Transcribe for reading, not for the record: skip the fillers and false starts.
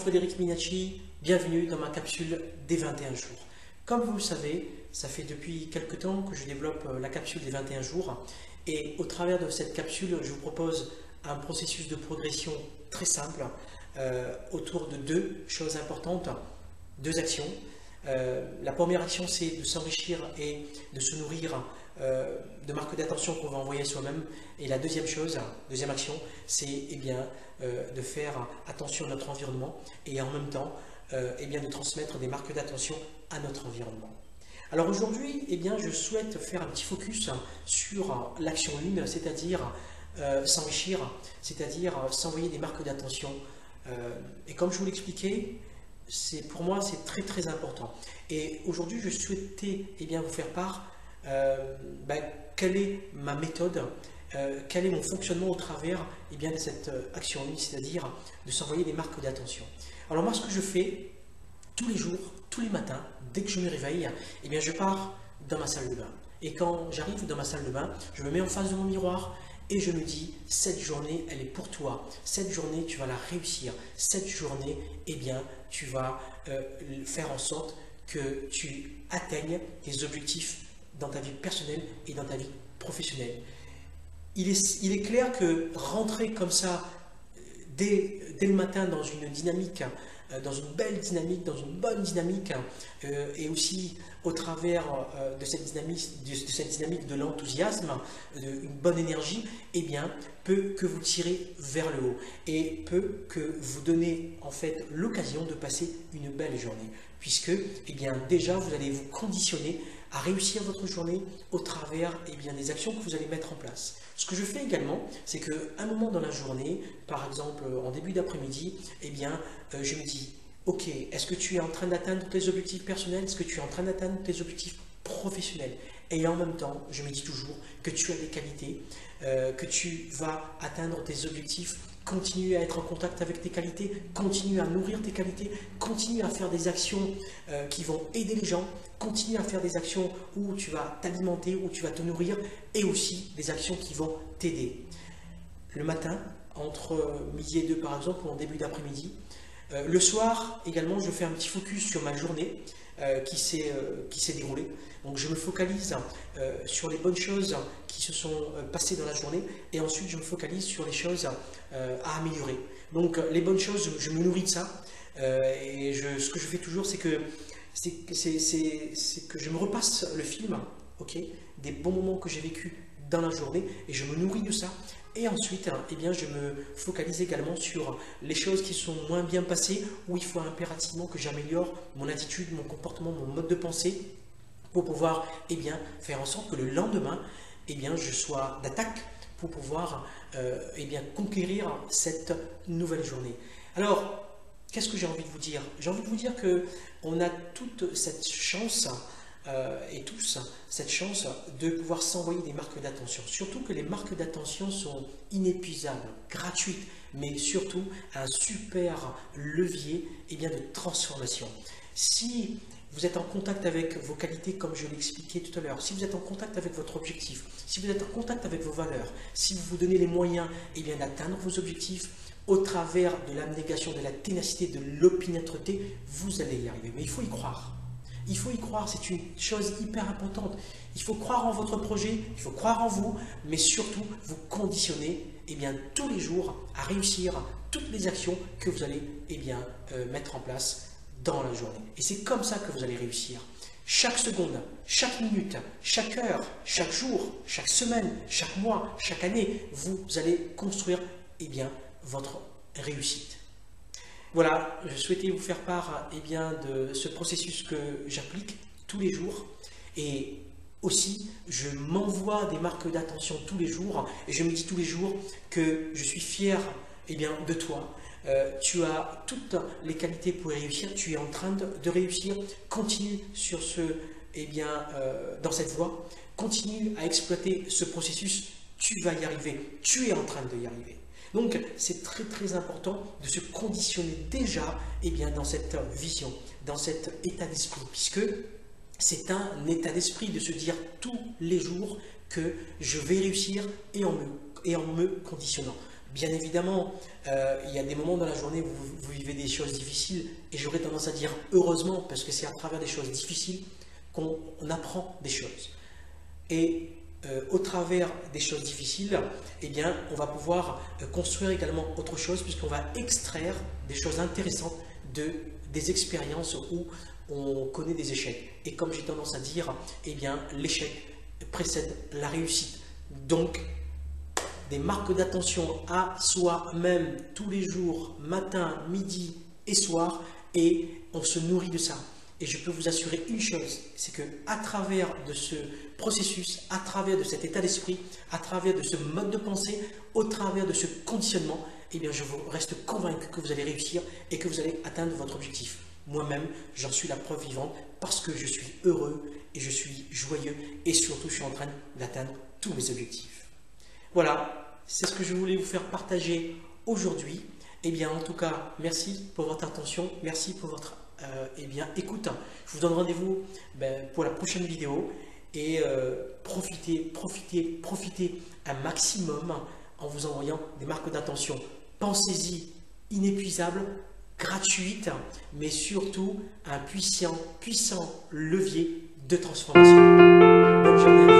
Frédéric Minacci, bienvenue dans ma capsule des 21 jours. Comme vous le savez, ça fait depuis quelques temps que je développe la capsule des 21 jours et au travers de cette capsule, je vous propose un processus de progression très simple autour de deux choses importantes, deux actions. La première action, c'est de s'enrichir et de se nourrir de marques d'attention qu'on va envoyer soi-même. Et la deuxième action, c'est de faire attention à notre environnement et en même temps de transmettre des marques d'attention à notre environnement. Alors aujourd'hui, je souhaite faire un petit focus sur l'action 1, c'est-à-dire s'enrichir, c'est-à-dire s'envoyer des marques d'attention. Et comme je vous l'expliquais, pour moi, c'est très très important. Et aujourd'hui, je souhaitais vous faire part quelle est ma méthode, quel est mon fonctionnement au travers de cette action 1, c'est-à-dire de s'envoyer des marques d'attention. Alors moi, ce que je fais tous les jours, tous les matins, dès que je me réveille, je pars dans ma salle de bain. Et quand j'arrive dans ma salle de bain, je me mets en face de mon miroir et je me dis, cette journée, elle est pour toi. Cette journée, tu vas la réussir. Cette journée, tu vas faire en sorte que tu atteignes tes objectifs dans ta vie personnelle et dans ta vie professionnelle. Il est clair que rentrer comme ça, dès le matin, dans une dynamique, dans une belle dynamique, dans une bonne dynamique, et aussi au travers de cette dynamique de l'enthousiasme, une bonne énergie, peut que vous tirer vers le haut et peut que vous donner en fait l'occasion de passer une belle journée, puisque déjà vous allez vous conditionner à réussir votre journée au travers des actions que vous allez mettre en place. Ce que je fais également, c'est qu'à un moment dans la journée, par exemple en début d'après-midi, je me dis, ok, est-ce que tu es en train d'atteindre tes objectifs personnels? Est-ce que tu es en train d'atteindre tes objectifs professionnels? Et en même temps, je me dis toujours que tu as des qualités, que tu vas atteindre tes objectifs. Continue à être en contact avec tes qualités, continue à nourrir tes qualités, continue à faire des actions qui vont aider les gens, continue à faire des actions où tu vas t'alimenter, où tu vas te nourrir, et aussi des actions qui vont t'aider. Le matin, entre midi et 2 par exemple, ou en début d'après-midi. Le soir également, je fais un petit focus sur ma journée qui s'est déroulée. Donc je me focalise sur les bonnes choses qui se sont passées dans la journée et ensuite je me focalise sur les choses à améliorer. Donc les bonnes choses, je me nourris de ça et ce que je fais toujours, c'est que je me repasse le film, des bons moments que j'ai vécus dans la journée et je me nourris de ça. Et ensuite, je me focalise également sur les choses qui sont moins bien passées, où il faut impérativement que j'améliore mon attitude, mon comportement, mon mode de pensée, pour pouvoir faire en sorte que le lendemain, je sois d'attaque pour pouvoir conquérir cette nouvelle journée. Alors, qu'est-ce que j'ai envie de vous dire? J'ai envie de vous dire qu'on a toute cette chance et tous cette chance de pouvoir s'envoyer des marques d'attention. Surtout que les marques d'attention sont inépuisables, gratuites, mais surtout un super levier de transformation. Si vous êtes en contact avec vos qualités, comme je l'ai expliqué tout à l'heure, si vous êtes en contact avec votre objectif, si vous êtes en contact avec vos valeurs, si vous vous donnez les moyens d'atteindre vos objectifs, au travers de l'abnégation, de la ténacité, de l'opiniâtreté, vous allez y arriver. Mais il faut y croire. Il faut y croire, c'est une chose hyper importante. Il faut croire en votre projet, il faut croire en vous, mais surtout vous conditionner tous les jours à réussir toutes les actions que vous allez mettre en place dans la journée. Et c'est comme ça que vous allez réussir. Chaque seconde, chaque minute, chaque heure, chaque jour, chaque semaine, chaque mois, chaque année, vous allez construire votre réussite. Voilà, je souhaitais vous faire part de ce processus que j'applique tous les jours et aussi je m'envoie des marques d'attention tous les jours et je me dis tous les jours que je suis fier de toi. Tu as toutes les qualités pour réussir, tu es en train de réussir, continue sur dans cette voie, continue à exploiter ce processus, tu vas y arriver, tu es en train de y arriver. Donc, c'est très très important de se conditionner déjà dans cette vision, dans cet état d'esprit, puisque c'est un état d'esprit de se dire tous les jours que je vais réussir et en me conditionnant. Bien évidemment, il y a des moments dans la journée où vous vivez des choses difficiles et j'aurais tendance à dire heureusement parce que c'est à travers des choses difficiles qu'on apprend des choses. Et au travers des choses difficiles, eh bien, on va pouvoir construire également autre chose puisqu'on va extraire des choses intéressantes des expériences où on connaît des échecs. Et comme j'ai tendance à dire, eh bien, l'échec précède la réussite. Donc, des marques d'attention à soi-même tous les jours, matin, midi et soir, et on se nourrit de ça. Et je peux vous assurer une chose, c'est que à travers de ce processus, à travers de cet état d'esprit, à travers de ce mode de pensée, au travers de ce conditionnement, eh bien je vous reste convaincu que vous allez réussir et que vous allez atteindre votre objectif. Moi-même, j'en suis la preuve vivante parce que je suis heureux et je suis joyeux et surtout je suis en train d'atteindre tous mes objectifs. Voilà, c'est ce que je voulais vous faire partager aujourd'hui. Eh bien, en tout cas, merci pour votre attention, merci pour votre écoute. Je vous donne rendez-vous pour la prochaine vidéo et profitez un maximum en vous envoyant des marques d'attention. Pensez-y, inépuisable, gratuite, mais surtout un puissant levier de transformation. Bonne journée.